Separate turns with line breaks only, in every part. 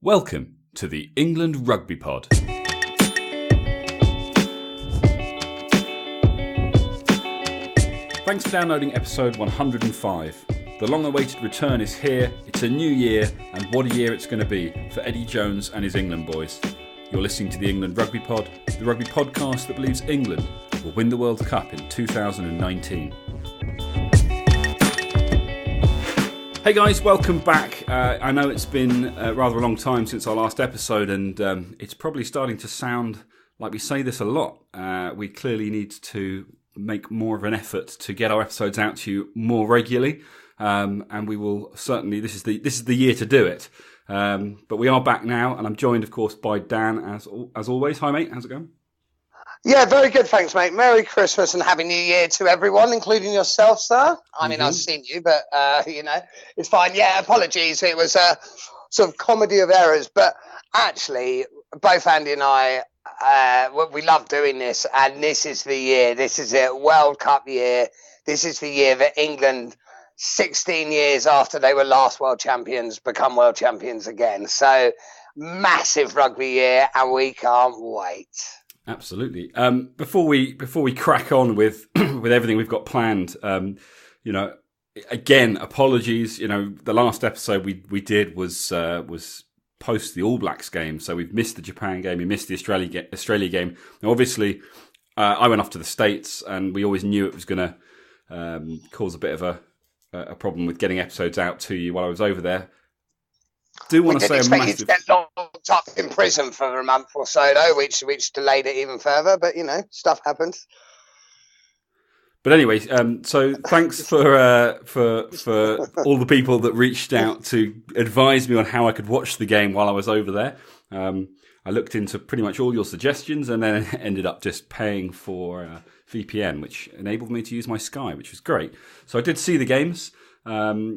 Welcome to the England Rugby Pod. Thanks for downloading episode 105. The long-awaited return is here, it's a new year, and what a year it's going to be for Eddie Jones and his England boys. You're listening to the England Rugby Pod, the rugby podcast that believes England will win the World Cup in 2019. Hey guys, welcome back. I know it's been rather a long time since our last episode, and it's probably starting to sound like we say this a lot. We clearly need to make more of an effort to get our episodes out to you more regularly, and we will certainly. This is the year to do it. But we are back now, and I'm joined, of course, by Dan as always. Hi, mate. How's it going?
Yeah, very good, thanks, mate. Merry Christmas and Happy New Year to everyone, including yourself, sir. I mean, I've seen you, but, it's fine. Yeah, apologies. It was a sort of comedy of errors. But actually, both Andy and I, we love doing this. And this is the year. This is it. World Cup year. This is the year that England, 16 years after they were last world champions, become world champions again. So, massive rugby year, and we can't wait.
Absolutely. Before we crack on with with everything we've got planned, again, apologies. The last episode we did was post the All Blacks game, so we've missed the Japan game, we missed the Australia game. Now, obviously, I went off to the States, and we always knew it was going to cause a bit of a problem with getting episodes out to you while I was over there. Do want to say a massive...
You to get locked up in prison for a month or so, though, which delayed it even further. But stuff happens.
But anyway, so thanks for all the people that reached out to advise me on how I could watch the game while I was over there. I looked into pretty much all your suggestions, and then ended up just paying for VPN, which enabled me to use my Sky, which was great. So I did see the games.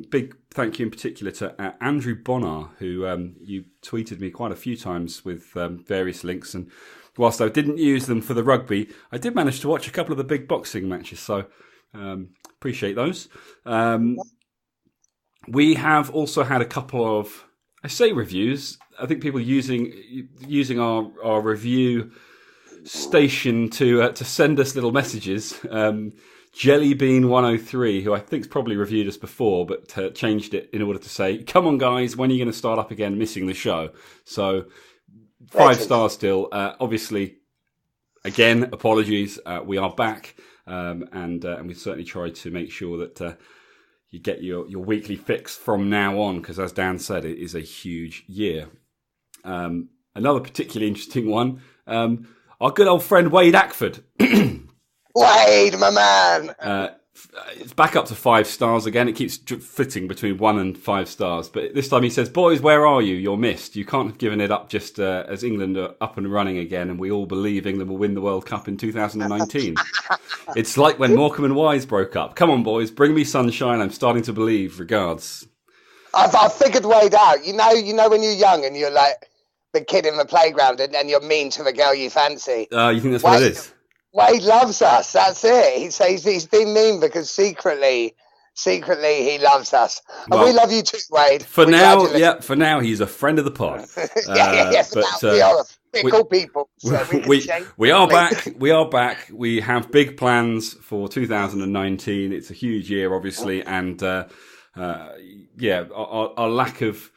Big thank you in particular to Andrew Bonnar, who you tweeted me quite a few times with various links, and whilst I didn't use them for the rugby, I did manage to watch a couple of the big boxing matches, so appreciate those. We have also had a couple of, I say reviews, I think people using our review station to send us little messages. Jellybean103, who I think's probably reviewed us before, but changed it in order to say, come on guys, when are you going to start up again, missing the show? So 5 stars still. Obviously, again, apologies. We are back, and we certainly tried to make sure that you get your weekly fix from now on, because as Dan said, it is a huge year. Another particularly interesting one, our good old friend Wade Ackford.
Wade, my man.
It's back up to 5 stars again. It keeps fitting between 1 and 5 stars. But this time he says, boys, where are you? You're missed. You can't have given it up just as England are up and running again, and we all believe England will win the World Cup in 2019. It's like when Morecambe and Wise broke up. Come on, boys, bring me sunshine. I'm starting to believe. Regards.
I've figured Wade out. You know when you're young and you're like the kid in the playground and you're mean to the girl you fancy.
You think that's what it is?
Wade loves us. That's it. He says he's been mean because secretly he loves us, and we love you too, Wade.
For now, he's a friend of the pod.
Yeah. But we are fickle people. So
we are back. We are back. We have big plans for 2019. It's a huge year, obviously, and our lack of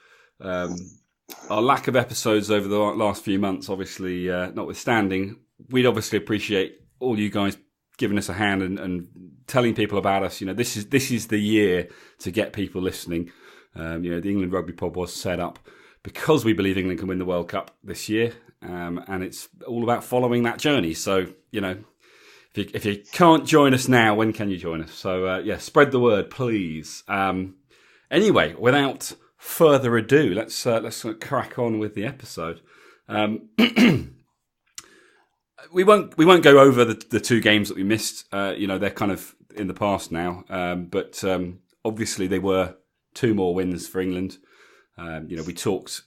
episodes over the last few months, obviously, notwithstanding, we'd obviously appreciate all you guys giving us a hand and telling people about us. This is the year to get people listening. The England Rugby Pod was set up because we believe England can win the World Cup this year, and it's all about following that journey. So, if you can't join us now, when can you join us? So, spread the word, please. Anyway, without further ado, let's crack on with the episode. We won't go over the 2 games that we missed. They're kind of in the past now. But obviously they were 2 more wins for England. We talked,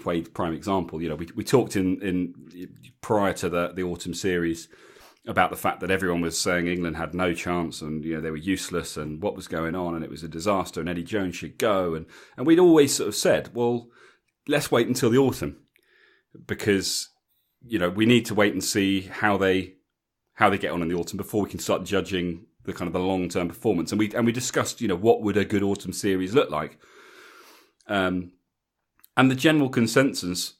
Wade, prime example. We talked in prior to the autumn series about the fact that everyone was saying England had no chance and they were useless and what was going on and it was a disaster and Eddie Jones should go and we'd always sort of said, well, let's wait until the autumn, because we need to wait and see how they get on in the autumn before we can start judging the kind of the long-term performance. And we discussed, what would a good autumn series look like. And the general consensus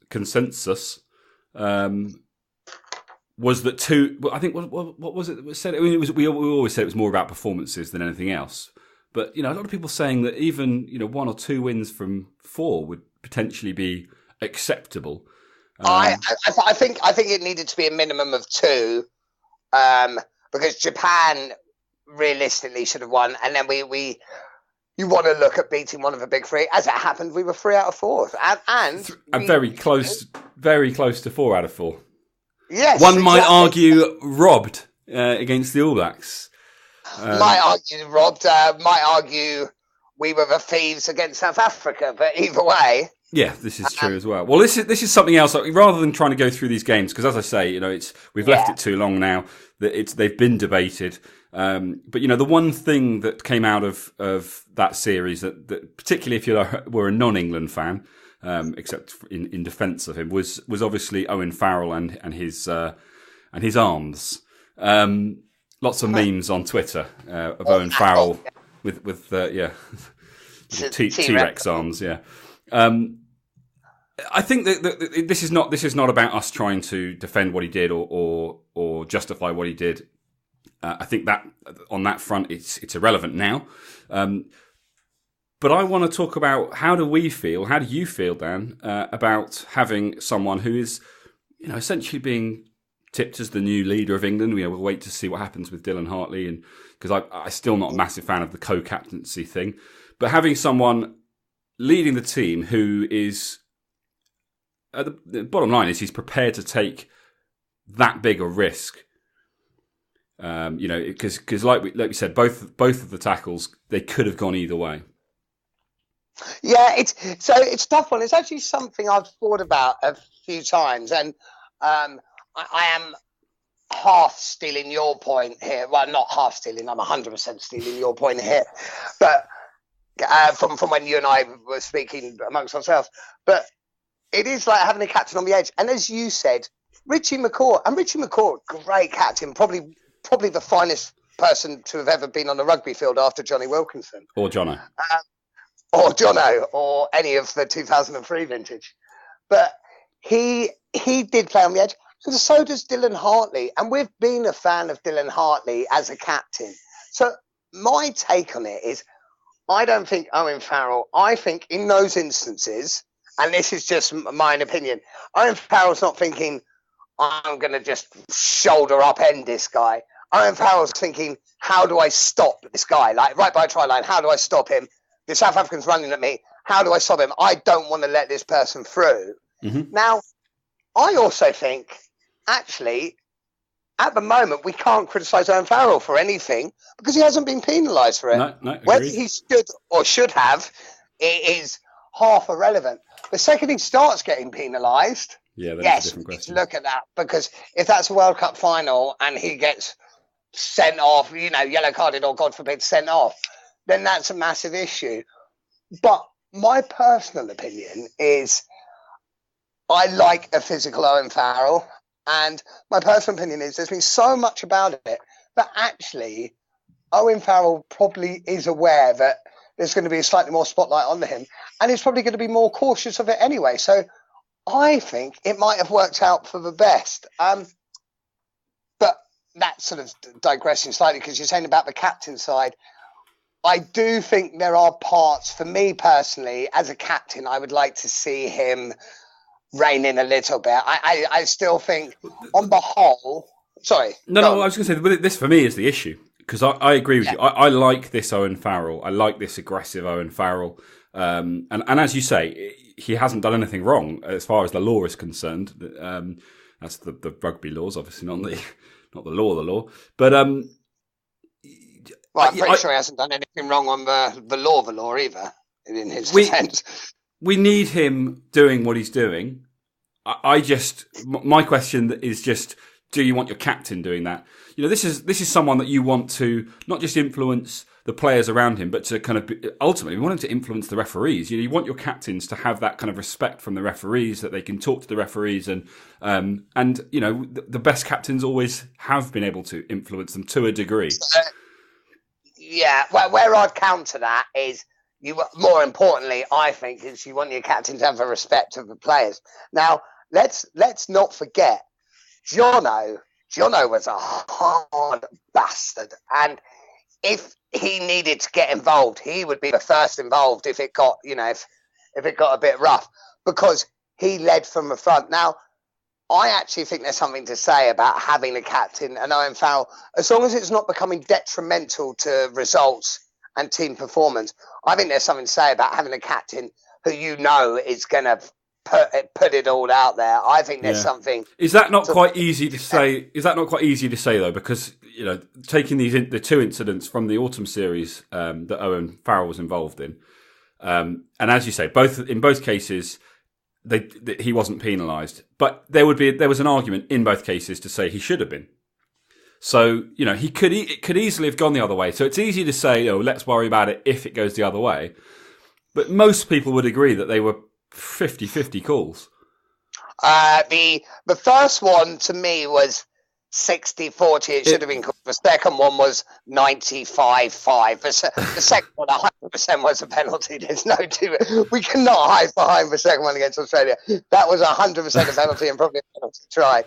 was that two. I think what was it that was said? I mean, we always said it was more about performances than anything else. But a lot of people saying that even 1 or 2 wins from 4 would potentially be acceptable.
I think it needed to be a minimum of 2, because Japan realistically should have won, and then you want to look at beating one of the big 3. As it happened, we were 3 out of 4, and
very close to 4 out of 4.
Yes,
one might argue robbed against the All Blacks.
Might argue robbed. Might argue we were the thieves against South Africa. But either way,
yeah, this is true as well. Well, this is something else. Rather than trying to go through these games, because as I say, we've left it too long now. They've been debated. But the one thing that came out of that series that particularly if you were a non-England fan, except in defence of him, was obviously Owen Farrell and his arms. Lots of memes on Twitter of Owen Farrell with T-Rex arms. Yeah, I think that this is not about us trying to defend what he did or justify what he did. I think that on that front, it's irrelevant now. But I want to talk about how do you feel, Dan, about having someone who is, essentially being tipped as the new leader of England. We'll wait to see what happens with Dylan Hartley, and because I'm still not a massive fan of the co-captaincy thing, but having someone leading the team who is, the bottom line is he's prepared to take that big a risk. Because like we said, both of the tackles, they could have gone either way.
Yeah, it's a tough one. It's actually something I've thought about a few times, and I am half stealing your point here. Well, not half stealing. I'm 100% stealing your point here. But from when you and I were speaking amongst ourselves. But it is like having a captain on the edge. And as you said, Richie McCaw, great captain, probably the finest person to have ever been on a rugby field after Johnny Wilkinson.
Or Jono.
Or Jono, or any of the 2003 vintage. But he did play on the edge. And so does Dylan Hartley. And we've been a fan of Dylan Hartley as a captain. So my take on it is, I don't think Owen Farrell, I think in those instances, and this is just my opinion, Owen Farrell's not thinking, I'm going to just shoulder upend this guy. Owen Farrell's thinking, how do I stop this guy? Like right by a try line, how do I stop him? The South African's running at me. How do I stop him? I don't want to let this person through. Mm-hmm. Now, I also think, actually, at the moment, we can't criticise Owen Farrell for anything because he hasn't been penalised for it.
No,
whether he should or should have, it is half irrelevant. The second he starts getting penalised, yes, we need to look at that, because if that's a World Cup final and he gets sent off, yellow carded or God forbid sent off, then that's a massive issue. But my personal opinion is I like a physical Owen Farrell, and my personal opinion is there's been so much about it that actually Owen Farrell probably is aware that there's going to be a slightly more spotlight on him, and he's probably going to be more cautious of it anyway. So I think it might have worked out for the best. But that's sort of digressing slightly, because you're saying about the captain side. I do think there are parts, for me personally, as a captain, I would like to see him rein in a little bit. I still think, on the whole... Sorry.
No, I was going to say, but this for me is the issue, because I agree with you. I like this Owen Farrell. I like this aggressive Owen Farrell. And as you say, he hasn't done anything wrong as far as the law is concerned. That's the rugby laws, obviously, not the law. But...
Well, I'm pretty sure he hasn't done anything wrong on the law either, in his defence.
We need him doing what he's doing. My question is just, do you want your captain doing that? This is someone that you want to not just influence the players around him, but to kind of ultimately, we want him to influence the referees. You want your captains to have that kind of respect from the referees, that they can talk to the referees, and the best captains always have been able to influence them to a degree.
Yeah, well, where I'd counter that is more importantly, I think, is you want your captain to have a respect of the players. Now, let's not forget, Jono was a hard bastard, and if he needed to get involved, he would be the first involved if it got, if it got a bit rough, because he led from the front. Now, I actually think there's something to say about having a captain and Owen Farrell, as long as it's not becoming detrimental to results and team performance. I think there's something to say about having a captain who is going to put it all out there. I think there's something.
Is that not quite easy to say? Is that not quite easy to say though? Because taking the two incidents from the autumn series that Owen Farrell was involved in, and as you say, in both cases, he wasn't penalised, but there was an argument in both cases to say he should have been. So it could easily have gone the other way. So it's easy to say, let's worry about it if it goes the other way. But most people would agree that they were 50-50 calls.
The first one to me was 60-40. It should have been called. The second one was 95-5. The second one, 100% was a penalty. There's no two. We cannot hide behind the second one against Australia. That was 100% a penalty and probably a penalty try.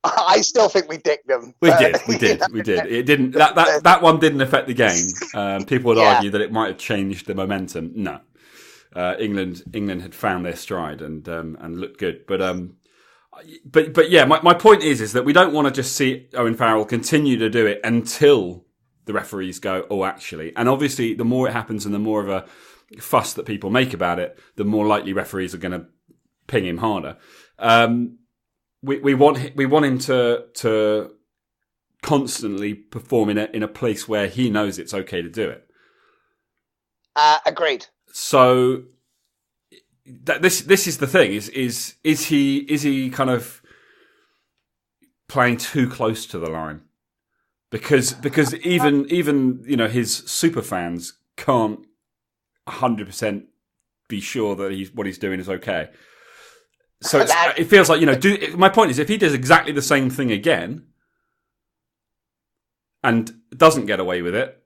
I still think we dicked them.
We did. It didn't. That one didn't affect the game. People would argue that it might have changed the momentum. No. England had found their stride and looked good, but yeah, my point is that we don't want to just see Owen Farrell continue to do it until the referees go, actually. And obviously, the more it happens and the more of a fuss that people make about it, the more likely referees are going to ping him harder. We want him to constantly perform in a place where he knows it's okay to do it.
Agreed.
So this is the thing: is he kind of playing too close to the line? Because even his super fans can't 100% be sure that what he's doing is okay. So it feels like my point is, if he does exactly the same thing again and doesn't get away with it,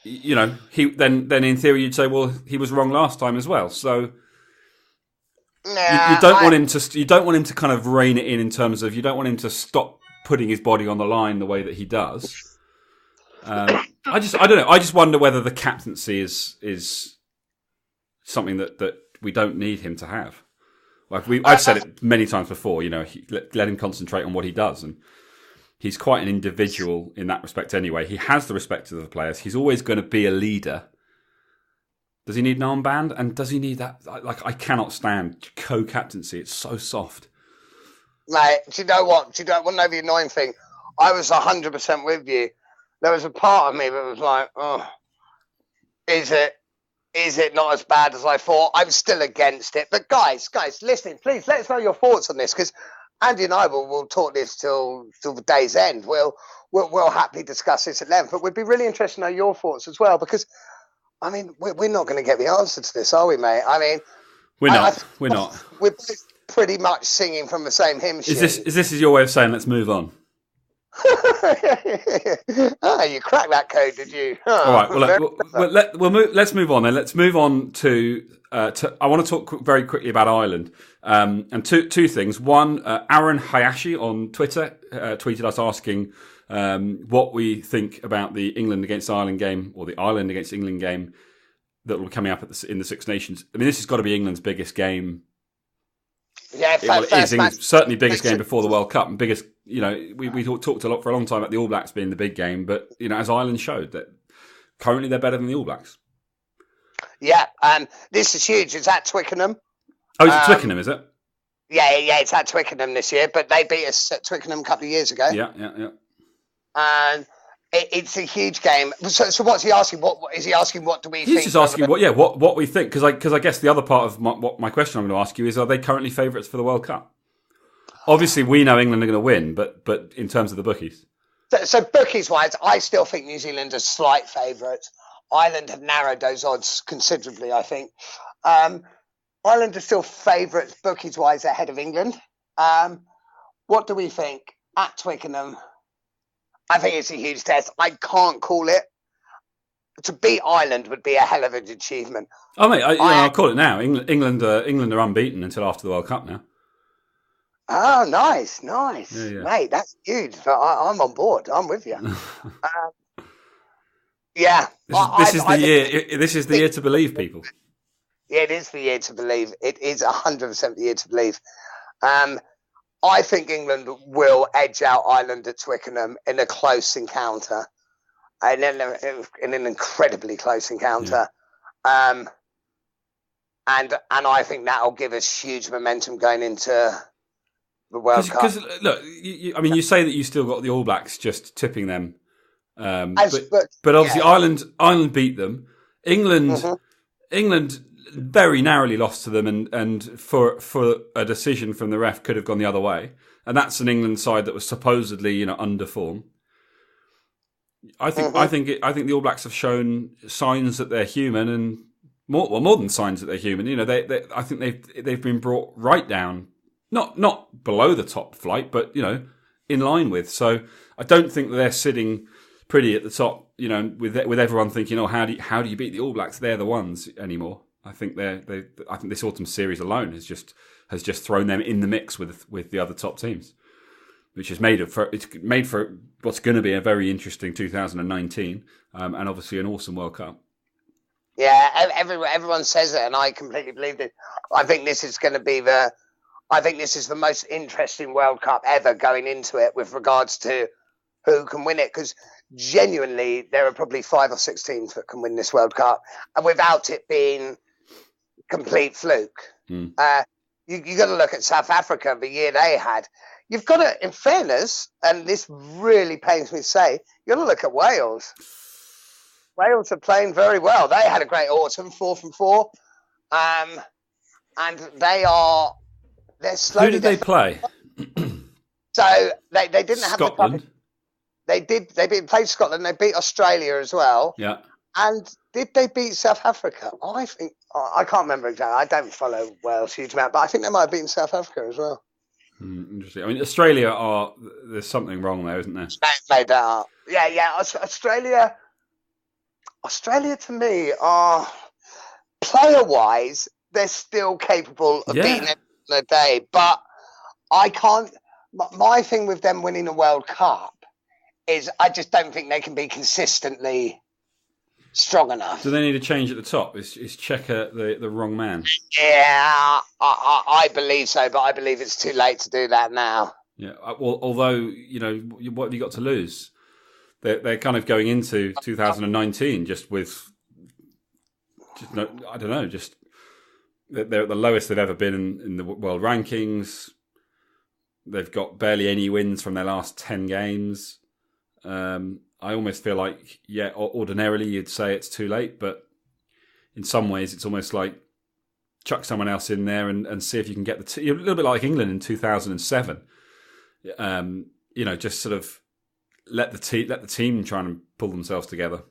he then in theory you'd say, well, he was wrong last time as well. So you don't want him to. You don't want him to kind of rein it in terms of, you don't want him to stop putting his body on the line the way that he does. I don't know. I just wonder whether the captaincy is something that we don't need him to have. I've said it many times before. Let him concentrate on what he does, and he's quite an individual in that respect anyway. He has the respect of the players. He's always going to be a leader. Does he need an armband? And does he need that? I cannot stand co-captaincy. It's so soft.
Mate, do you know what? Do you want to know the annoying thing? I was 100% with you. There was a part of me that was like, is it not as bad as I thought? I'm still against it. But guys, listen, please, let us know your thoughts on this, because Andy and I will talk this till the day's end. We'll happily discuss this at length, but we'd be really interested to know your thoughts as well, because, I mean, we're not going to get the answer to this, are we, mate? I mean,
we're not. We're not.
We're both pretty much singing from the same hymn sheet.
Is this your way of saying let's move on?
You cracked that code, did you?
All right. Let's move on then. Let's move on to. I want to talk very quickly about Ireland, and two things. One, Aaron Hayashi on Twitter tweeted us asking what we think about the England against Ireland game, or the Ireland against England game that will be coming up in the Six Nations. I mean, this has got to be England's biggest game.
Yeah,
it is England's certainly biggest game before the World Cup, and biggest. We talked a lot for a long time about the All Blacks being the big game, but as Ireland showed, that currently they're better than the All Blacks.
Yeah, this is huge. It's at Twickenham.
Oh, it's at Twickenham, is it?
Yeah, it's at Twickenham this year, but they beat us at Twickenham a couple of years ago.
Yeah.
And it's a huge game. So what's he asking? What is he asking? What do we think?
He's just asking what we think, because I guess the other part of my question I'm going to ask you is, are they currently favourites for the World Cup? Obviously, we know England are going to win, but in terms of the bookies.
So bookies wise, I still think New Zealand are slight favourites. Ireland have narrowed those odds considerably, I think. Ireland are still favourites bookies wise ahead of England. What do we think? At Twickenham, I think it's a huge test. I can't call it. To beat Ireland would be a hell of an achievement.
Oh, mate, I'll call it now. England are unbeaten until after the World Cup now.
Oh, nice.
Yeah.
Mate, that's huge. I'm on board. I'm with you. Yeah.
This is the year to believe, people.
Yeah, it is the year to believe. It is 100% the year to believe. I think England will edge out Ireland at Twickenham in a close encounter, in an incredibly close encounter. Yeah. And I think that'll give us huge momentum going into the World Cup. Because
look, you say that you still got the All Blacks just tipping them, but obviously Ireland beat them. England very narrowly lost to them, and for a decision from the ref could have gone the other way. And that's an England side that was supposedly under form. I think the All Blacks have shown signs that they're human, and more than signs that they're human. I think they've been brought right down, not below the top flight, but in line with. So I don't think that they're sitting pretty at the top. With everyone thinking, how do you beat the All Blacks? They're the ones anymore. I think I think this autumn series alone has just thrown them in the mix with the other top teams, which is made for what's going to be a very interesting 2019, and obviously an awesome World Cup.
Yeah, everyone says it, and I completely believe it. I think this is the most interesting World Cup ever going into it with regards to who can win it, because genuinely there are probably 5 or 6 teams that can win this World Cup, and without it being complete fluke. You got to look at South Africa, the year they had. You've got to, in fairness, and this really pains me to say, you've got to look at Wales. Wales are playing very well. They had a great autumn, 4 from 4, and they're slowly.
Who did they play?
So they didn't
Scotland.
have the. They played Scotland. They beat Australia as well.
Yeah.
And did they beat South Africa? I think I can't remember exactly. I don't follow Wales huge amount, but I think they might have beaten South Africa as well.
Interesting. I mean, Australia there's something wrong there, isn't there?
They made that up. Yeah. Australia to me are player-wise, they're still capable of beating it in a day, but I can't. My thing with them winning a World Cup is I just don't think they can be consistently strong enough.
Do they need a change at the top? Is Checker the wrong man?
Yeah, I believe so, but I believe it's too late to do that now.
Yeah, well, although, what have you got to lose? They're kind of going into 2019 I don't know, they're at the lowest they've ever been in the world rankings. They've got barely any wins from their last 10 games. I almost feel like, ordinarily you'd say it's too late, but in some ways it's almost like chuck someone else in there and see if you can get a little bit like England in 2007. Just sort of let the team try and pull themselves together.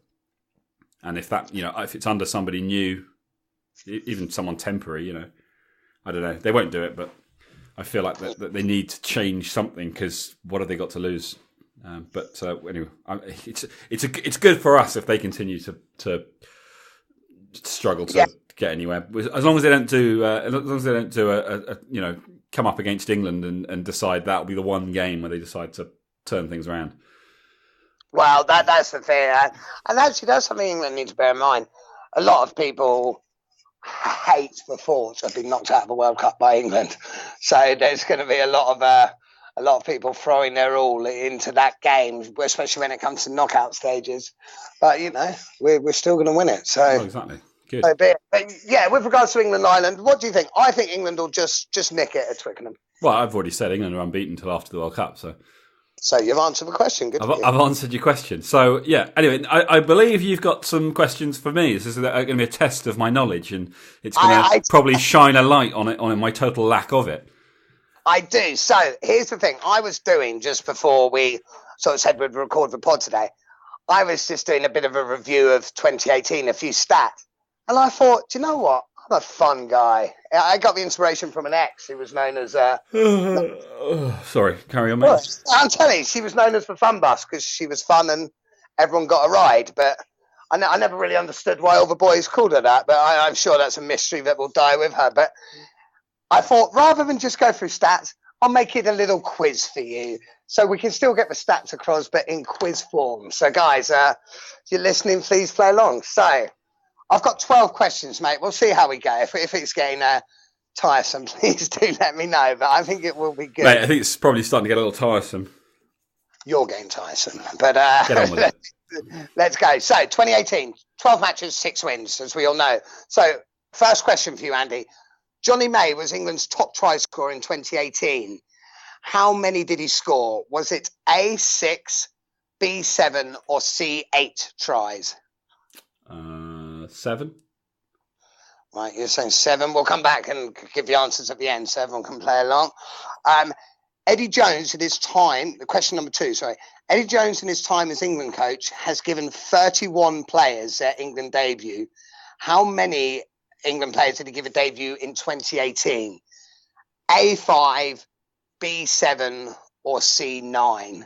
And if it's under somebody new, even someone temporary, I don't know, they won't do it, but I feel like that they need to change something, because what have they got to lose? Anyway, it's good for us if they continue to struggle to get anywhere. As long as they don't do come up against England and decide that'll be the one game where they decide to turn things around.
Well, that's the thing, and actually that's something England need to bear in mind. A lot of people hate the thought of being knocked out of the World Cup by England, so there's going to be a lot of people throwing their all into that game, especially when it comes to knockout stages. But we're still going to win it. So
exactly, good.
So, but with regards to England Ireland, what do you think? I think England will just nick it at Twickenham.
Well, I've already said England are unbeaten until after the World Cup,
so you've answered the question. Good.
I've answered your question. So anyway, I believe you've got some questions for me. This is going to be a test of my knowledge, and it's going to probably shine a light on my total lack of it.
I do. So here's the thing. I was doing just before we sort of said we'd record the pod today. I was just doing a bit of a review of 2018, a few stats. And I thought, do you know what? I'm a fun guy. I got the inspiration from an ex who was known as...
Sorry, carry on, mate.
Well, I'm telling you, she was known as the Fun Bus because she was fun and everyone got a ride. But I never really understood why all the boys called her that. But I'm sure that's a mystery that will die with her. But I thought, rather than just go through stats, I'll make it a little quiz for you. So we can still get the stats across, but in quiz form. So, guys, if you're listening, please play along. So, I've got 12 questions, mate. We'll see how we go. If it's getting tiresome, please do let me know. But I think it will be good.
Mate, I think it's probably starting to get a little tiresome.
You're getting tiresome. But
Get on with
it. Let's go. So, 2018, 12 matches, 6 wins, as we all know. So, first question for you, Andy. Johnny May was England's top try scorer in 2018. How many did he score? Was it A, 6, B, 7, or C, 8 tries?
7.
Right, you're saying 7. We'll come back and give the answers at the end so everyone can play along. Eddie Jones, in his time, question number 2, sorry. Eddie Jones, in his time as England coach, has given 31 players their England debut. How many England players did he give a debut in 2018? A5, B7, or C9?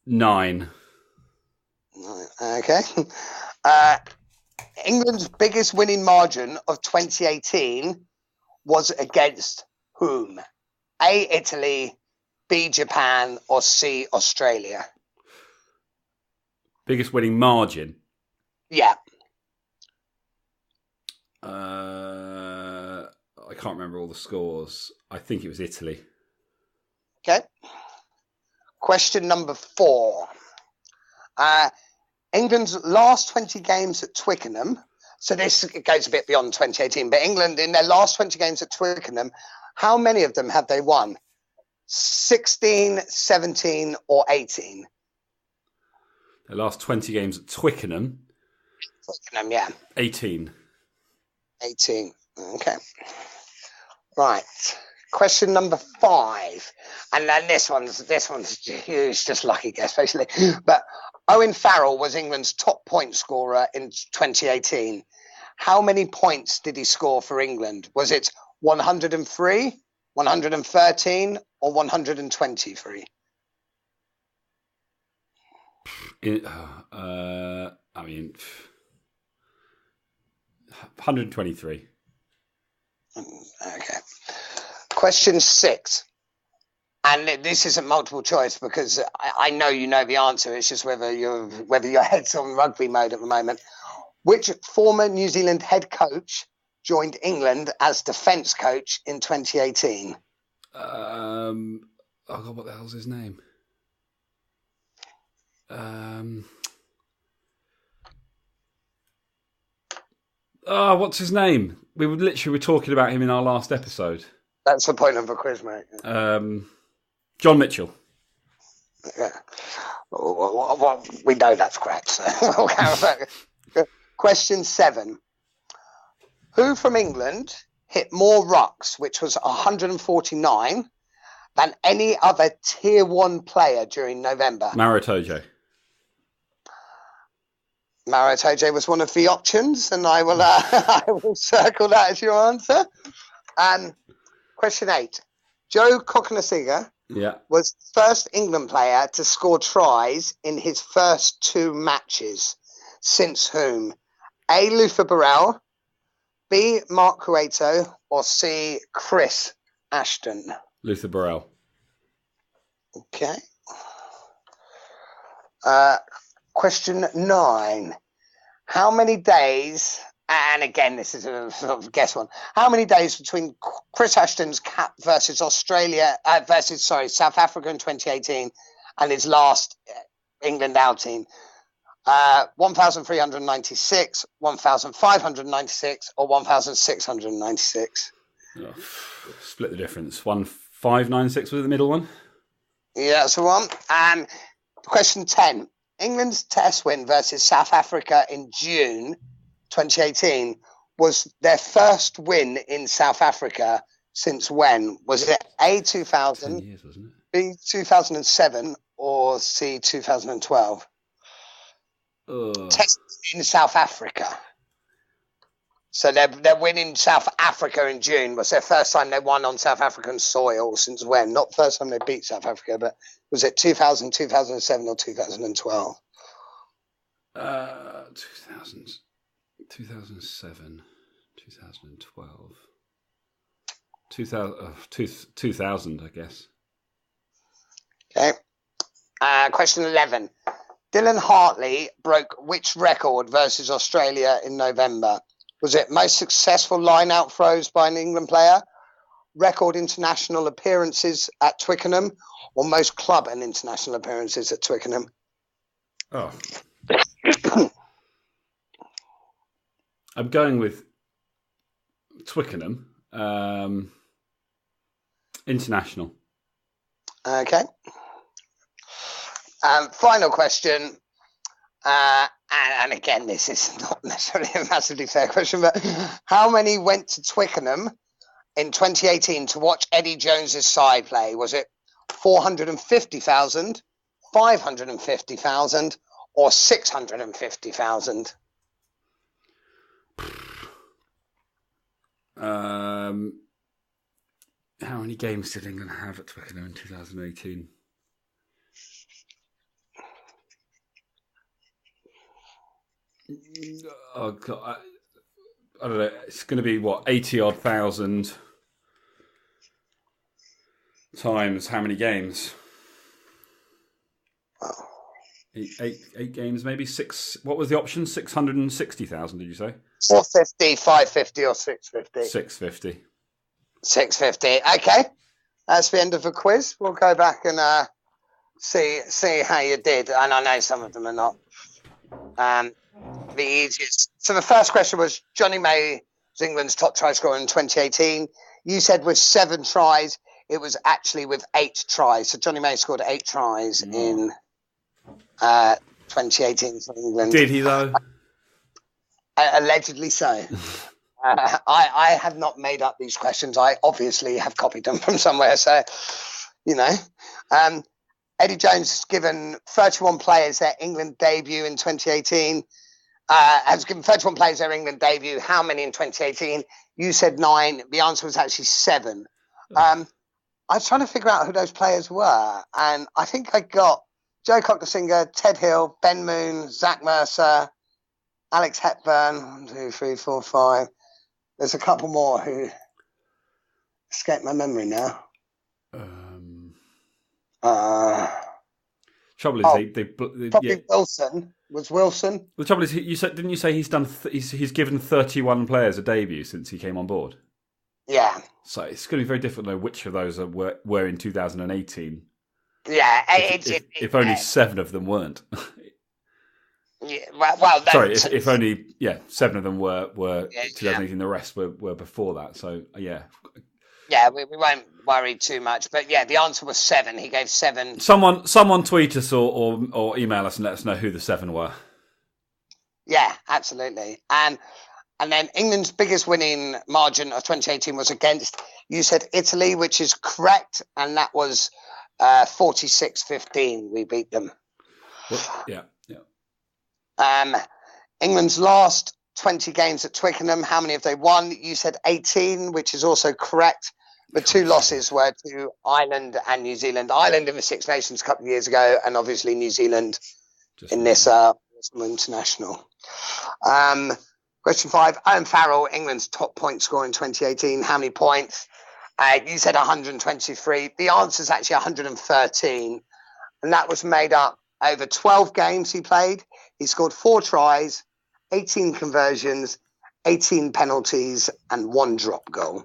9.
Okay. England's biggest winning margin of 2018 was against whom? A, Italy, B, Japan, or C, Australia?
Biggest winning margin?
Yeah.
I can't remember all the scores. I think it was Italy.
Okay. Question number 4. England's last 20 games at Twickenham. So this goes a bit beyond 2018. But England, in their last 20 games at Twickenham, how many of them have they won? 16, 17, or 18?
The last 20 games at Twickenham?
Twickenham, yeah.
18.
18. Okay. Right. Question number 5. And then this one's huge, just lucky guess, basically. But Owen Farrell was England's top point scorer in 2018. How many points did he score for England? Was it 103, 113, or 123?
I mean, 123.
Okay. Question 6. And this isn't multiple choice because I know you know the answer. It's just whether your head's on rugby mode at the moment. Which former New Zealand head coach joined England as defence coach in 2018?
Oh God, what the hell's his name? What's his name? We were literally talking about him in our last episode.
That's the point of the quiz, mate.
John Mitchell.
Yeah. Well, we know that's correct. So. Question 7. Who from England hit more rucks, which was 149, than any other Tier 1 player during November?
Maritoje.
Maritoje was one of the options, and I will circle that as your answer. Question 8. Joe Cokanasiga was the first England player to score tries in his first 2 matches. Since whom? A, Luther Burrell, B, Mark Cueto, or C, Chris Ashton?
Luther Burrell.
Okay. Question 9. How many days, and again, this is a sort of guess one, how many days between Chris Ashton's cap versus South Africa in 2018 and his last England outing? 1,396, 1,596, or 1,696?
Oh, split the difference. 1,596 was the middle one?
Yeah, that's the one. And question 10. England's test win versus South Africa in June 2018 was their first win in South Africa since when? Was it A,
10
2000,
years, wasn't it?
B, 2007, or C, 2012? Tested in South Africa. So they're winning South Africa in June. Was their first time they won on South African soil since when? Not the first time they beat South Africa, but was it 2000, 2007, or 2012?
2000, 2007, 2012. 2000, I guess.
Okay. Question 11. Dylan Hartley broke which record versus Australia in November? Was it most successful line-out throws by an England player, record international appearances at Twickenham, or most club and international appearances at Twickenham?
Oh. I'm going with Twickenham. International.
Okay. Final question. And again, this is not necessarily a massively fair question, but how many went to Twickenham in 2018 to watch Eddie Jones's side play? Was it 450,000, 550,000, or 650,000?
How many games did England have at Twickenham in 2018? Oh God, I don't know. It's going to be what, 80-odd thousand times how many games? Eight games, maybe six. What was the option? 660,000. Did you say?
450, 550, or 650?
650.
650. Okay, that's the end of the quiz. We'll go back and see how you did. And I know some of them are not the easiest. So the first question was Johnny May was England's top try scorer in 2018. You said with 7 tries. It was actually with 8 tries. So Johnny May scored 8 tries in 2018 for England.
Did he though?
Allegedly so. I have not made up these questions. I obviously have copied them from somewhere. So, you know. Eddie Jones given 31 players their England debut in 2018. Has given 31 players their England debut. How many in 2018? You said 9. The answer was actually 7. I was trying to figure out who those players were. And I think I got Joe Cocker-Singer, Ted Hill, Ben Moon, Zach Mercer, Alex Hepburn. 1, 2, 3, 4, 5. There's a couple more who escape my memory now.
Trouble is, they
probably Wilson. Was Wilson?
The trouble is, didn't you say he's done? He's given 31 players a debut since he came on board.
Yeah.
So it's going to be very difficult to know which of those were in 2018.
Yeah,
if only 7 of them weren't.
Yeah, well
sorry, if only 7 of them were 2018. The rest were before that. So yeah.
Yeah, we won't worry too much. But yeah, the answer was 7. He gave 7.
Someone tweet us or email us and let us know who the 7 were.
Yeah, absolutely. And then England's biggest winning margin of 2018 was against, you said Italy, which is correct. And that was 46-15. We beat them.
Well, yeah.
England's last 20 games at Twickenham, how many have they won? You said 18, which is also correct. The 2 losses were to Ireland and New Zealand. Ireland in the Six Nations a couple of years ago, and obviously New Zealand in this international. Question 5, Owen Farrell, England's top point scorer in 2018. How many points? You said 123. The answer is actually 113. And that was made up over 12 games he played. He scored 4 tries, 18 conversions, 18 penalties, and 1 drop goal,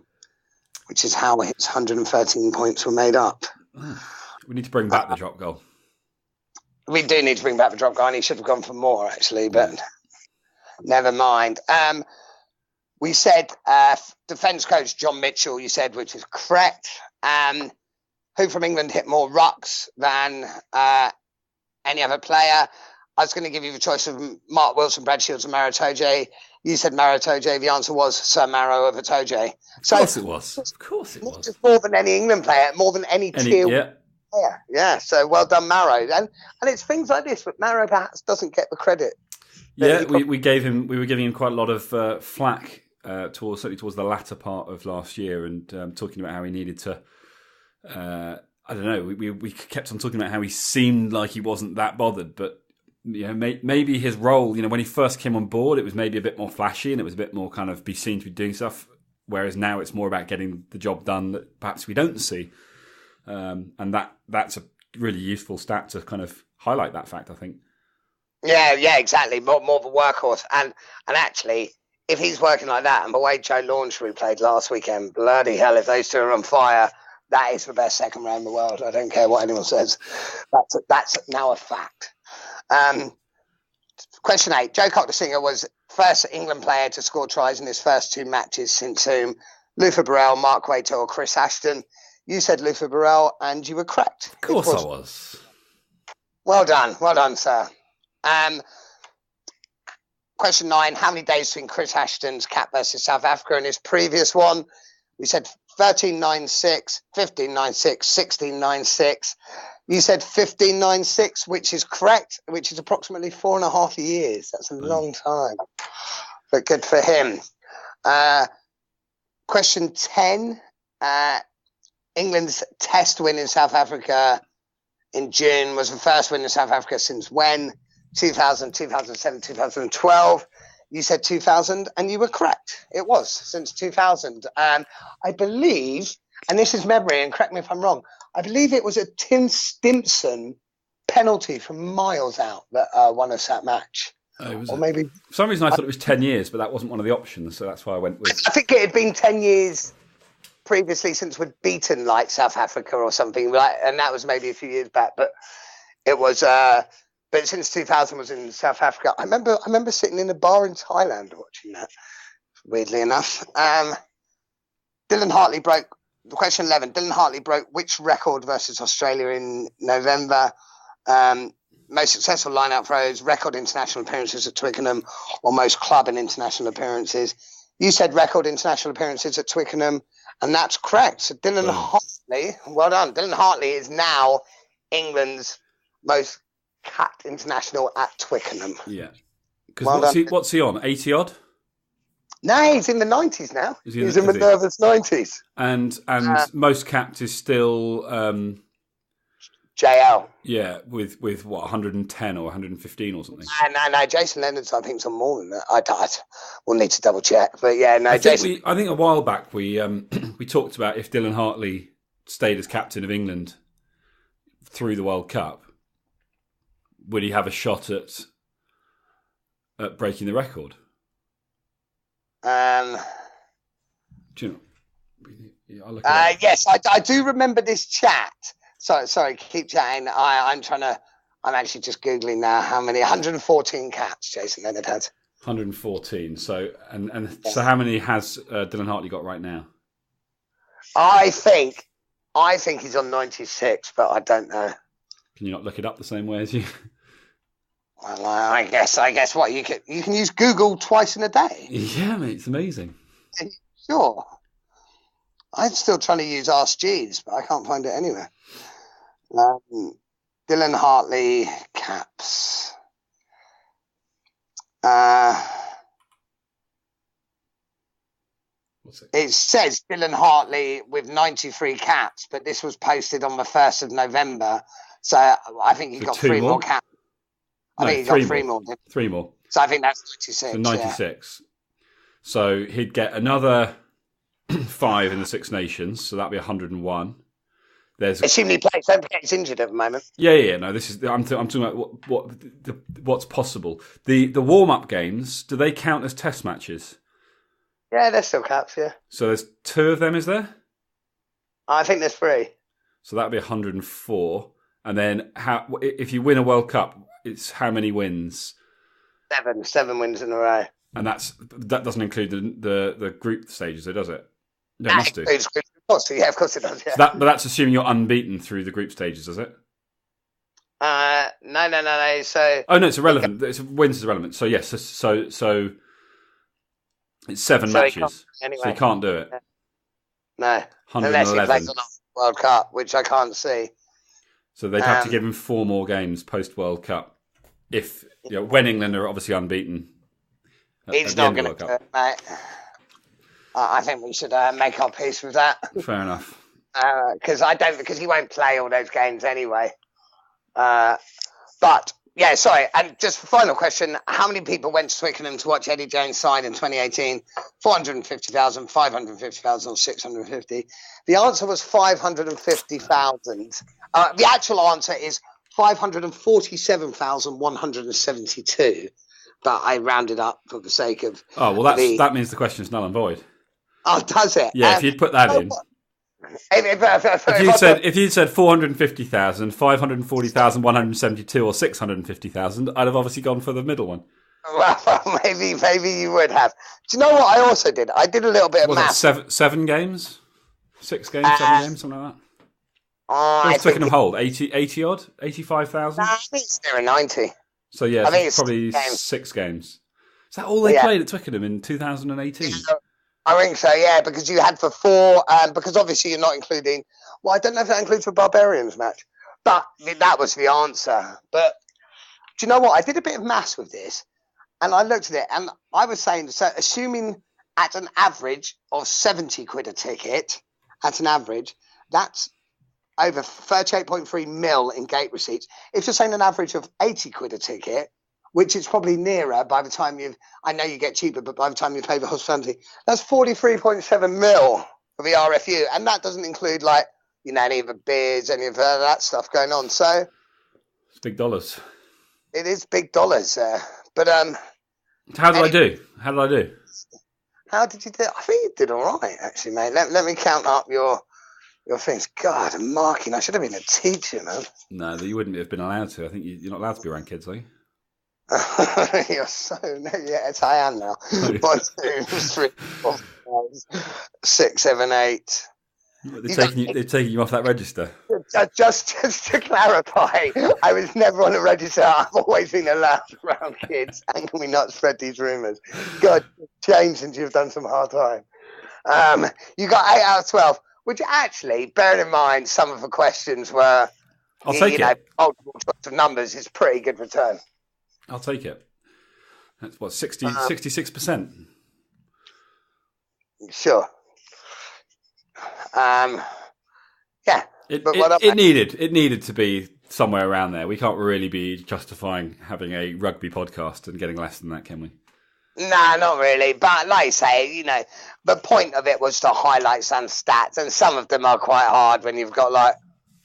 which is how his 113 points were made up.
We need to bring back the drop goal.
We do need to bring back the drop goal, and he should have gone for more, actually, but never mind. We said defence coach John Mitchell, you said, which is correct. Who from England hit more rucks than any other player? I was going to give you the choice of Mark Wilson, Brad Shields, and Maro Itoje. You said Maro Itoje. The answer was Sir Maro of Itoje.
So, of course it was. Of course it was.
More than any England player, more than any tier player. Yeah. So well done, Maro. And it's things like this, but Maro perhaps doesn't get the credit.
Yeah, we were giving him quite a lot of flack certainly towards the latter part of last year, and talking about how he needed to. I don't know. We kept on talking about how he seemed like he wasn't that bothered, but maybe his role. When he first came on board, it was maybe a bit more flashy and it was a bit more kind of be seen to be doing stuff. Whereas now it's more about getting the job done that perhaps we don't see, and that's a really useful stat to kind of highlight that fact, I think.
Yeah, exactly. More of a workhorse, and actually, if he's working like that, and the way Joe Launchbury played last weekend, bloody hell, if those two are on fire. That is the best second row in the world. I don't care what anyone says. That's now a fact. Question 8. Joe Cocknesinger was first England player to score tries in his first 2 matches since whom? Luther Burrell, Mark Waito or Chris Ashton. You said Luther Burrell and you were correct.
Of course I was.
Well done, sir. Question 9. How many days between Chris Ashton's cap versus South Africa and his previous one? We said 13.96, 15.96, 16.96. You said 15.96, which is correct, which is approximately 4.5 years. That's a long time, but good for him. Question 10. England's test win in South Africa in June was the first win in South Africa since when? 2000, 2007, 2012. You said 2000, and you were correct. It was since 2000. I believe, and this is memory, and correct me if I'm wrong, I believe it was a Tim Stimpson penalty from miles out that won us that match. Or maybe
for some reason I thought it was 10 years, but that wasn't one of the options, so that's why I went with.
I think it had been 10 years previously since we'd beaten like South Africa or something, and that was maybe a few years back. But it was. But since 2000 was in South Africa, I remember sitting in a bar in Thailand watching that. Weirdly enough, Dylan Hartley broke question 11. Dylan Hartley broke which record versus Australia in November? Most successful line-out throws, record international appearances at Twickenham, or most club and international appearances. You said record international appearances at Twickenham, and that's correct. So Dylan Hartley, well done. Dylan Hartley is now England's most capped international at Twickenham.
Yeah. Because what's he on? 80 odd?
No, he's in the 90s now. He's in the nervous 90s.
And most capped is still
JL.
Yeah, with what, 110 or 115 or something.
No. Jason Leonard's I think some more than that. We'll need to double check. But yeah, no.
I think a while back we talked about if Dylan Hartley stayed as captain of England through the World Cup, would he have a shot at breaking the record? Do you know?
Yes, I do remember this chat. Sorry, keep chatting. I'm actually just Googling now how many. 114 caps Jason Leonard had.
114. So so how many has Dylan Hartley got right now?
I think he's on 96, but I don't know.
Can you not look it up the same way as you?
Well, I guess what you can use Google twice in a day.
Yeah, mate, it's amazing.
Sure. I'm still trying to use Ask Jeeves, but I can't find it anywhere. Dylan Hartley caps. It says Dylan Hartley with 93 caps, but this was posted on the 1st of November. So I think he got 3 more caps. I think he got 3 more.
3 more.
So I think that's 96.
So 96. Yeah. So he'd get another 5 in the Six Nations, so that'd be 101.
Assuming he plays, don't forget he's injured at the moment.
Yeah. No, this is. I'm talking about what's possible. The warm-up games, do they count as Test matches?
Yeah, they're still caps. Yeah.
So there's 2 of them, is there?
I think there's 3.
So that'd be 104. And then if you win a World Cup, it's how many wins?
7 wins in a row.
And that doesn't include the group stages, does it? No, it must do.
Of course it does. Yeah.
But that's assuming you're unbeaten through the group stages, does it?
No. So,
Oh no, it's irrelevant. Wins is irrelevant. So yes, so it's 7
so he can't
matches. So you
anyway.
can't do it.
No, unless he
111.
plays on the World Cup, which I can't see.
So they'd have to give him 4 more games post World Cup. If when England are obviously unbeaten.
He's not going to do it, mate. I think we should make our peace with that.
Fair enough.
Because he won't play all those games anyway. But yeah, sorry. And just final question: how many people went to Twickenham to watch Eddie Jones sign in 2018? 450,000, 550,000, or 650? The answer was 550,000. The actual answer is 547,172. But I rounded up for the sake of.
Oh well, that means the question is null and void.
Oh, does it?
Yeah, if you'd put that in. If you'd said 450,000, 540,000, 172, or 650,000, I'd have obviously gone for the middle one.
Well, maybe you would have. Do you know what I also did? I did a little bit of math.
Seven games? 6 games, 7 games, something like that? I was Twickenham hold? 80 odd? 85,000?
I think it's near 90.
So yeah,
I think it's
probably 6 games. Is that all they played at Twickenham in 2018?
I think so, yeah, because you had for 4, because obviously you're not including, well, I don't know if that includes the Barbarians match, but that was the answer. But do you know what? I did a bit of maths with this, and I looked at it, and I was saying, so assuming at an average of 70 quid a ticket, at an average, that's over 38.3 mil in gate receipts. If you're saying an average of 80 quid a ticket, which is probably nearer by the time I know you get cheaper, but by the time you pay the hospitality, that's 43.7 mil for the RFU. And that doesn't include any of the beers, any of that stuff going on. So
it's big dollars.
It is big dollars there. But
how did I do? How did
you do? I think you did all right, actually, mate. Let me count up your things. God, marking. I should have been a teacher, man.
No, you wouldn't have been allowed to. I think you're not allowed to be around kids, are you?
You're so yes, I am now. 1, 2, 3, 4, 5, 6, 7, 8.
They're taking you off that register.
Just to clarify, I was never on a register. I've always been allowed around kids. And can we not spread these rumours? God, changed since you've done some hard time. You got 8 out of 12, which actually, bearing in mind some of the questions were,
I'll take it.
Multiple choice of numbers is pretty good return.
I'll take it. That's what, 66%?
Sure. Yeah.
It needed to be somewhere around there. We can't really be justifying having a rugby podcast and getting less than that, can we?
Nah, not really. But like I say, the point of it was to highlight some stats, and some of them are quite hard when you've got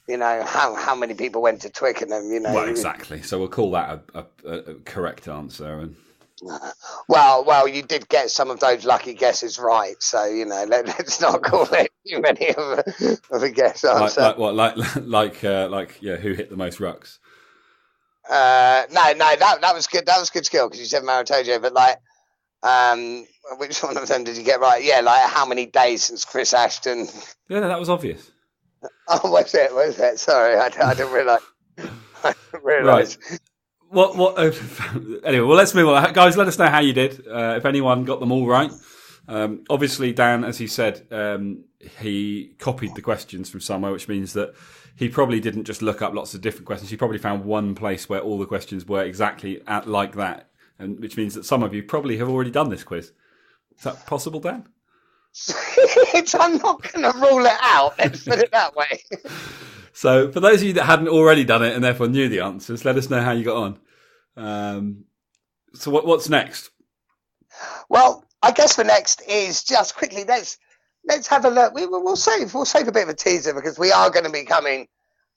how many people went to Twickenham,
Well, exactly. So we'll call that a correct answer. And
well, you did get some of those lucky guesses right. So let's not call it too many of a guess answer.
Who hit the most rucks?
No, that was good. That was good skill because you said Maritojo, but which one of them did you get right? Yeah, how many days since Chris Ashton?
Yeah, that was obvious.
Oh, was it? Sorry, I didn't realise.
Right. What? Anyway, well, let's move on. Guys, let us know how you did. If anyone got them all right. Obviously, Dan, as he said, he copied the questions from somewhere, which means that he probably didn't just look up lots of different questions. He probably found one place where all the questions were exactly like that, and which means that some of you probably have already done this quiz. Is that possible, Dan?
I'm not going to rule it out. Let's put it that way.
So, for those of you that hadn't already done it and therefore knew the answers, let us know how you got on. So, what's next?
Well, I guess the next is just quickly. Let's have a look. We'll save a bit of a teaser because we are going to be coming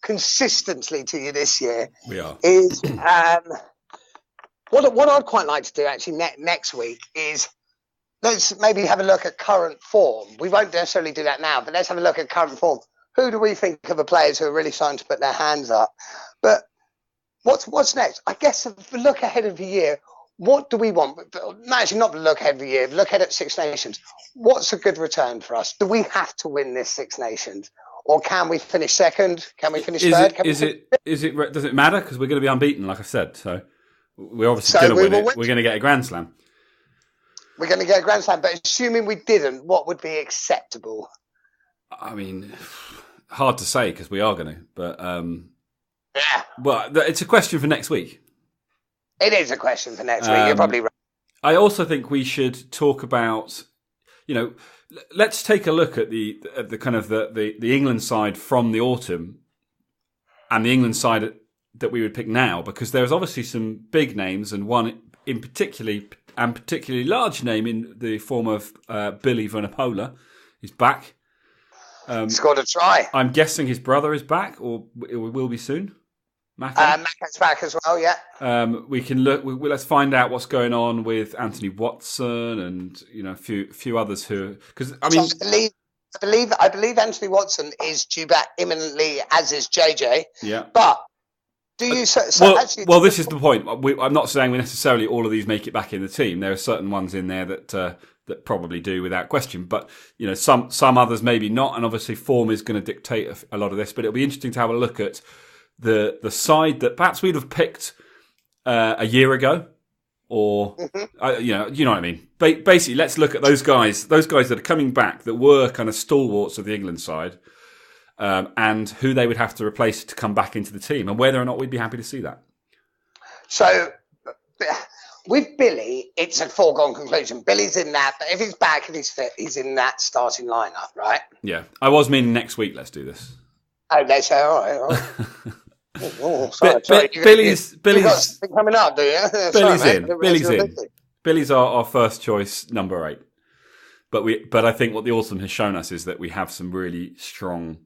consistently to you this year.
We are.
Is what I'd quite like to do actually next week is. Let's maybe have a look at current form. We won't necessarily do that now, but let's have a look at current form. Who do we think are the players who are really starting to put their hands up? But what's next? I guess if we look ahead of the year, what do we want? Actually, not look ahead of the year. Look ahead at Six Nations. What's a good return for us? Do we have to win this Six Nations? or can we finish second? Can we finish third?
Does it matter? Because we're going to be unbeaten, like I said. So we're obviously going to win it. We're going to get a Grand Slam.
We're going to get a Grand Slam, but assuming we didn't, what would be acceptable?
I mean, hard to say because we are going to, but
yeah.
Well, it's a question for next week.
It is a question for next week. You're probably right.
I also think we should talk about, let's take a look at the kind of the England side from the autumn and the England side that we would pick now, because there's obviously some big names and one in particularly large name in the form of Billy Vunipola is back.
Scored a try.
I'm guessing his brother is back, or it will be soon.
Macca's back as well, yeah.
We can look. Let's find out what's going on with Anthony Watson and a few others who, because I mean,
I believe Anthony Watson is due back imminently, as is JJ.
Yeah,
but do you?
Well, this is the point. I'm not saying necessarily all of these make it back in the team. There are certain ones in there that probably do without question, but some others maybe not, and obviously form is going to dictate a lot of this. But it'll be interesting to have a look at the side that perhaps we'd have picked a year ago, or you know what I mean. Basically, let's look at those guys that are coming back that were kind of stalwarts of the England side, and who they would have to replace to come back into the team, and whether or not we'd be happy to see that.
So, with Billy, it's a foregone conclusion. Billy's in that. But if he's back and he's fit, he's in that starting lineup, right?
Yeah, I was meaning next week. Let's do this.
Oh, they say, all right. Sorry.
Billy's
coming up, do you?
Billy's in. Billy's our first choice, number 8. But I think what the autumn has shown us is that we have some really strong.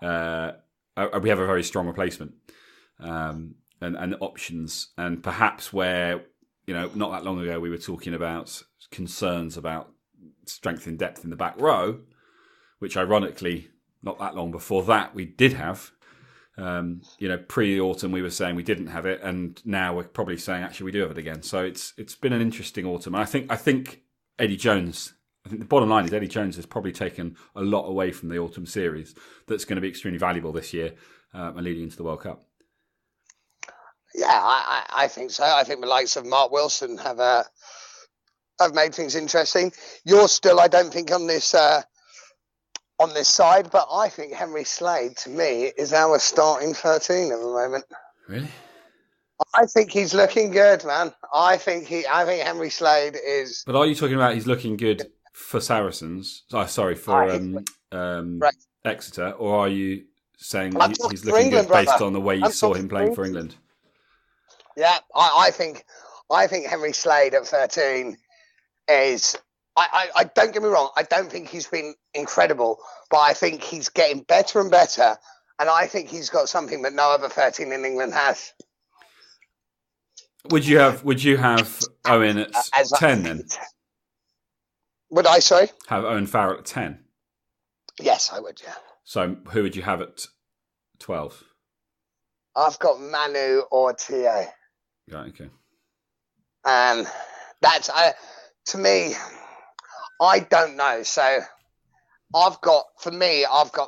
We have a very strong replacement, and options, and perhaps where not that long ago we were talking about concerns about strength and depth in the back row, which ironically not that long before that we did have. Pre-autumn we were saying we didn't have it, and now we're probably saying actually we do have it again. So it's been an interesting autumn. And I think Eddie Jones. I think the bottom line is Eddie Jones has probably taken a lot away from the autumn series that's going to be extremely valuable this year and leading into the World Cup.
Yeah, I think so. I think the likes of Mark Wilson have made things interesting. You're still, I don't think, on this side, but I think Henry Slade, to me, is our starting 13 at the moment.
Really?
I think he's looking good, man. I think Henry Slade is.
But are you talking about he's looking good for Saracens? For Exeter, or are you saying he's looking England, good based on the way you saw him playing for England?
Yeah, I think Henry Slade at 13 is. I don't get me wrong. I don't think he's been incredible, but I think he's getting better and better, and I think he's got something that no other 13 in England has.
Would you have Owen at 10 then?
Would I, sorry?
Have Owen Farrell at 10?
Yes, I would, yeah.
So who would you have at 12?
I've got Manu or TA.
Right, okay.
And that's, to me, I don't know. So I've got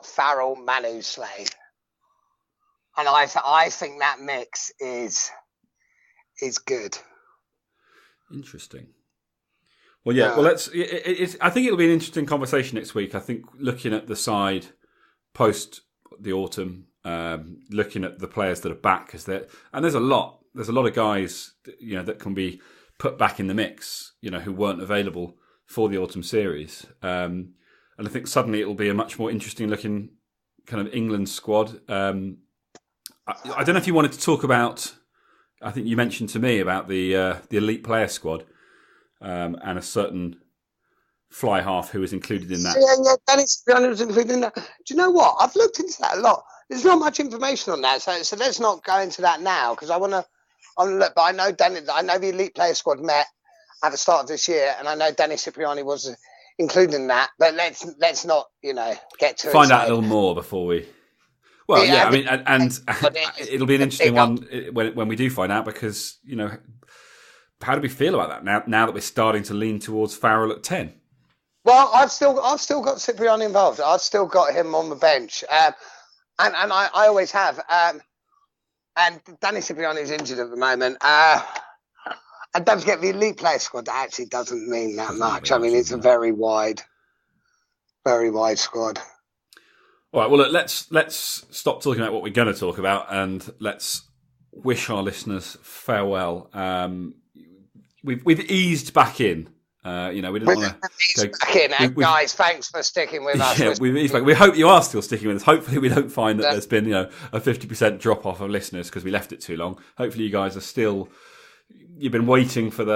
Farrell, Manu, Slade. And I think that mix is good.
Interesting. Well, yeah. Well, I think it'll be an interesting conversation next week. I think looking at the side post the autumn, looking at the players that are back, because there's a lot of guys that can be put back in the mix, who weren't available for the autumn series, and I think suddenly it will be a much more interesting looking kind of England squad. I don't know if you wanted to talk about. I think you mentioned to me about the elite player squad and a certain fly half who was included in that.
Yeah, Dennis was included in that. Do you know what? I've looked into that a lot. There's not much information on that, so let's not go into that now because I want to look. But I know the elite player squad met at the start of this year, and I know Dennis Cipriani was included in that. But let's not get to
find out a little more before we. Well, yeah, I mean, and it'll be an interesting one when we do find out because, how do we feel about that now that we're starting to lean towards Farrell at 10?
Well, I've still got Cipriani involved. I've still got him on the bench, and I always have. And Danny Cipriani is injured at the moment. And don't forget, the elite player squad actually doesn't mean that much. I mean, it's a very wide squad.
All right. Well, look, let's stop talking about what we're going to talk about, and let's wish our listeners farewell. We've eased back in. We didn't want to
go back in. And guys, thanks for sticking with us.
Yeah, we've eased back. We hope you are still sticking with us. Hopefully, we don't find that there's been a 50% drop off of listeners because we left it too long. Hopefully, you guys are still. You've been waiting for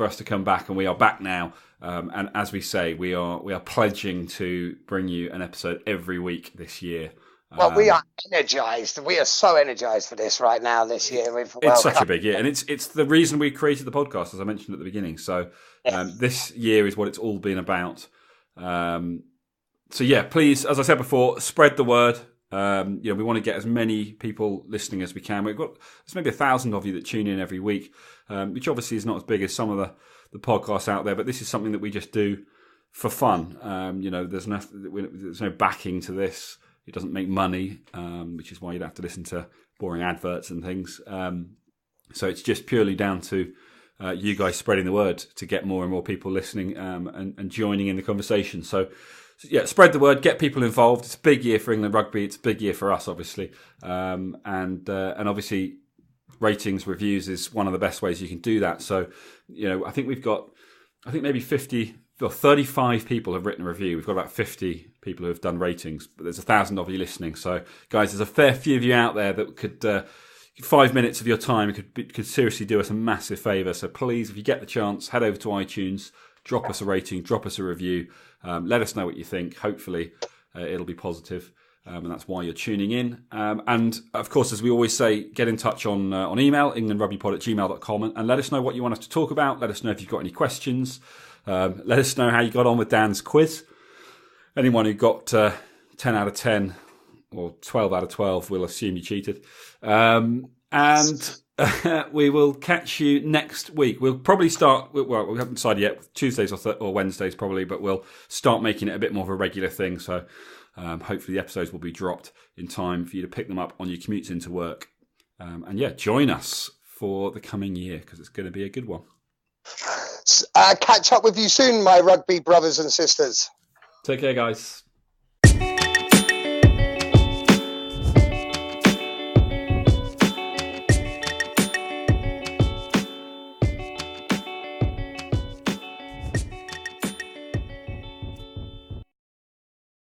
us to come back, and we are back now. And as we say, we are pledging to bring you an episode every week this year.
Well, we are energised. We are so energised for this right now. This year,
it's such a big year, and it's the reason we created the podcast, as I mentioned at the beginning. So this year is what it's all been about. So yeah, please, as I said before, spread the word. We want to get as many people listening as we can. There's maybe 1,000 of you that tune in every week, which obviously is not as big as some of the podcasts out there, but this is something that we just do for fun. There's no backing to this. It doesn't make money, which is why you'd have to listen to boring adverts and things. So it's just purely down to you guys spreading the word to get more and more people listening and joining in the conversation. So yeah, spread the word, get people involved. It's a big year for England rugby. It's a big year for us, obviously. And obviously ratings, reviews is one of the best ways you can do that. So, I think maybe 50 or 35 people have written a review. We've got about 50 people who have done ratings, but there's 1,000 of you listening. So, guys, there's a fair few of you out there that could 5 minutes of your time could seriously do us a massive favour. So please, if you get the chance, head over to iTunes, drop us a rating, drop us a review. Let us know what you think. Hopefully, it'll be positive, and that's why you're tuning in. And of course, as we always say, get in touch on email, englandrugbypod@gmail.com, and let us know what you want us to talk about. Let us know if you've got any questions. Let us know how you got on with Dan's quiz. Anyone who got 10 out of 10 or 12 out of 12 will assume you cheated. And we will catch you next week. We'll probably start, well, we haven't decided yet, Tuesdays or Wednesdays probably, but we'll start making it a bit more of a regular thing. So hopefully the episodes will be dropped in time for you to pick them up on your commutes into work. And yeah, join us for the coming year because it's going to be a good one.
Catch up with you soon, my rugby brothers and sisters.
Take care, guys.